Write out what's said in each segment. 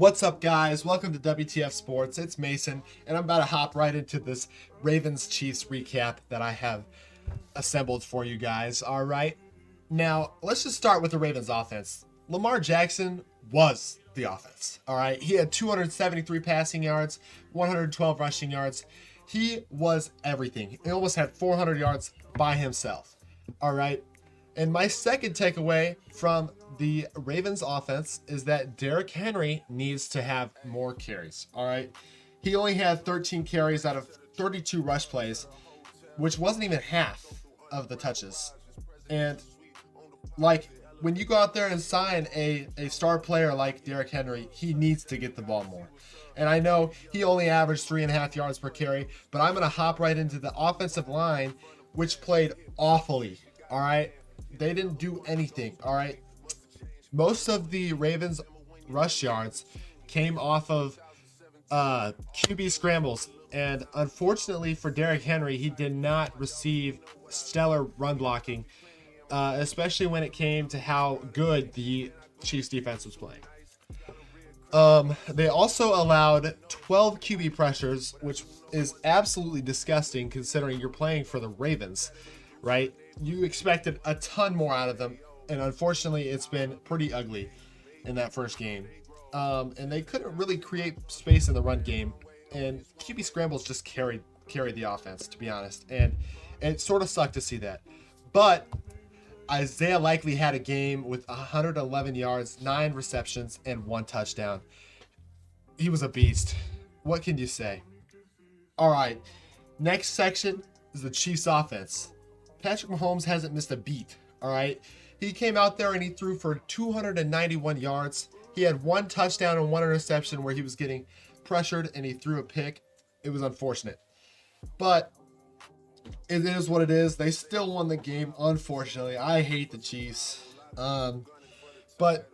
What's up, guys? Welcome to WTF Sports. It's Mason, and I'm about to hop right into this Ravens Chiefs recap that I have assembled for you guys. All right. Now, let's just start with the Ravens offense. Lamar Jackson was the offense. All right. He had 273 passing yards, 112 rushing yards. He was everything. He almost had 400 yards by himself. All right. And my second takeaway from the Ravens offense is that Derrick Henry needs to have more carries. All right. He only had 13 carries out of 32 rush plays, which wasn't even half of the touches. And like when you go out there and sign a star player like Derrick Henry, he needs to get the ball more. And I know he only averaged 3.5 yards per carry, but I'm going to hop right into the offensive line, which played awfully. All right. They didn't do anything. All right. Most of the Ravens rush yards came off of QB scrambles. And unfortunately for Derrick Henry, he did not receive stellar run blocking, especially when it came to how good the Chiefs defense was playing. They also allowed 12 QB pressures, which is absolutely disgusting considering you're playing for the Ravens, right? You expected a ton more out of them, and unfortunately it's been pretty ugly in that first game. And they couldn't really create space in the run game, and QB scrambles just carried the offense, to be honest, and it sort of sucked to see that. But Isaiah Likely had a game with 111 yards, 9 receptions, and 1 touchdown. He was a beast. What can you say? All right, next section is the Chiefs offense. Patrick Mahomes hasn't missed a beat, all right? He came out there and he threw for 291 yards. He had 1 touchdown and 1 interception where he was getting pressured and he threw a pick. It was unfortunate. But it is what it is. They still won the game, unfortunately. I hate the Chiefs. But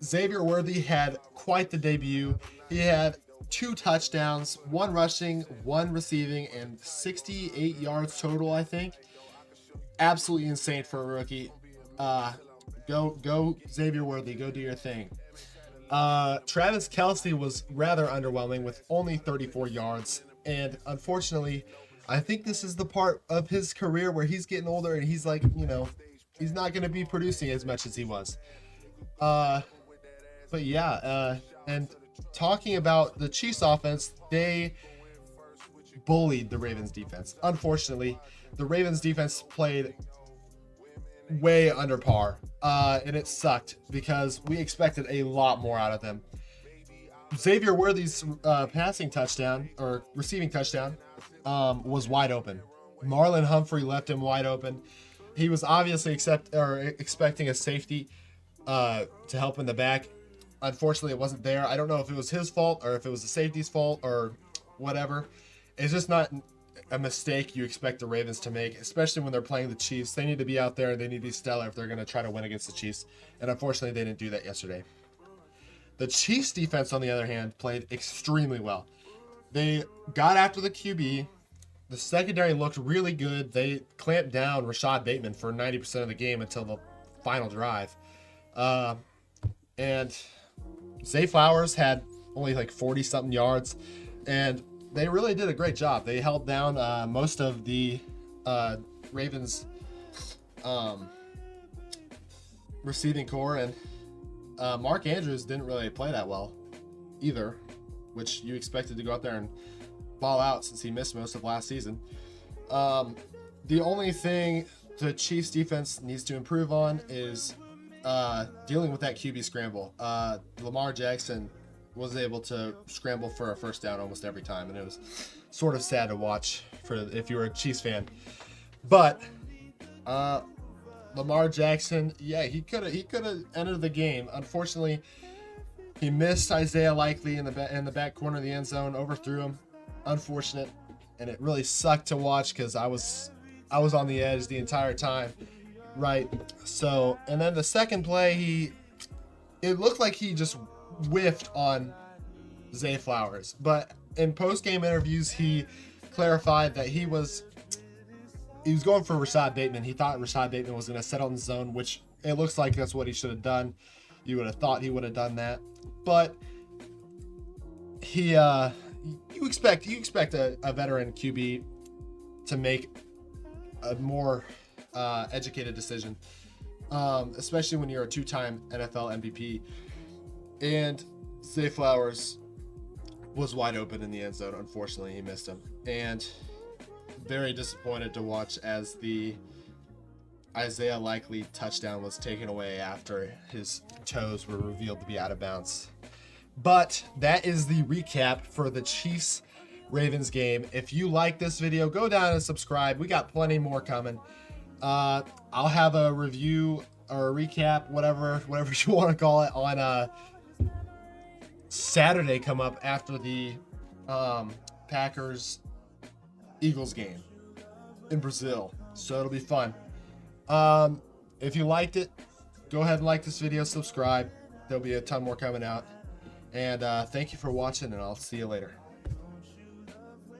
Xavier Worthy had quite the debut. He had 2 touchdowns, 1 rushing, 1 receiving, and 68 yards total, I think. Absolutely insane for a rookie. Go Xavier Worthy. Go do your thing. Travis Kelce was rather underwhelming with only 34 yards. And unfortunately, I think this is the part of his career where he's getting older and he's like, he's not going to be producing as much as he was. But yeah, and talking about the Chiefs offense, they bullied the Ravens defense. Unfortunately, the Ravens defense played way under par, and it sucked because we expected a lot more out of them. Xavier Worthy's passing touchdown or receiving touchdown was wide open. Marlon Humphrey left him wide open. He was obviously expecting a safety to help in the back. Unfortunately, it wasn't there. I don't know if it was his fault or if it was the safety's fault or whatever. It's just not a mistake you expect the Ravens to make, especially when they're playing the Chiefs. They need to be out there and they need to be stellar if they're going to try to win against the Chiefs. And unfortunately, they didn't do that yesterday. The Chiefs defense, on the other hand, played extremely well. They got after the QB. The secondary looked really good. They clamped down Rashad Bateman for 90% of the game until the final drive. And Zay Flowers had only like 40-something yards. And they really did a great job. They held down most of the Ravens receiving core, and Mark Andrews didn't really play that well either, which you expected to go out there and ball out since he missed most of last season. The only thing the Chiefs defense needs to improve on is dealing with that QB scramble. Lamar Jackson was able to scramble for a first down almost every time, and it was sort of sad to watch if you were a Chiefs fan. But Lamar Jackson, yeah, he could have entered the game. Unfortunately, he missed Isaiah Likely in the back corner of the end zone, overthrew him. Unfortunate, and it really sucked to watch because I was on the edge the entire time, right? So, and then the second play, it looked like he just whiffed on Zay Flowers, but in post-game interviews he clarified that he was going for Rashad Bateman. He thought Rashad Bateman was going to settle in the zone, which it looks like that's what he should have done. You would have thought he would have done that, but he you expect a veteran QB to make a more educated decision, especially when you're a two-time NFL MVP. And Zay Flowers was wide open in the end zone. Unfortunately, he missed him, and very disappointed to watch as the Isaiah Likely touchdown was taken away after his toes were revealed to be out of bounds. But that is the recap for the Chiefs Ravens game. If you like this video, go down and subscribe. We got plenty more coming. I'll have a review or a recap, whatever you want to call it, on Saturday come up after the Packers Eagles game in Brazil. So it'll be fun. If you liked it, go ahead and like this video, subscribe. There'll be a ton more coming out. And thank you for watching, and I'll see you later.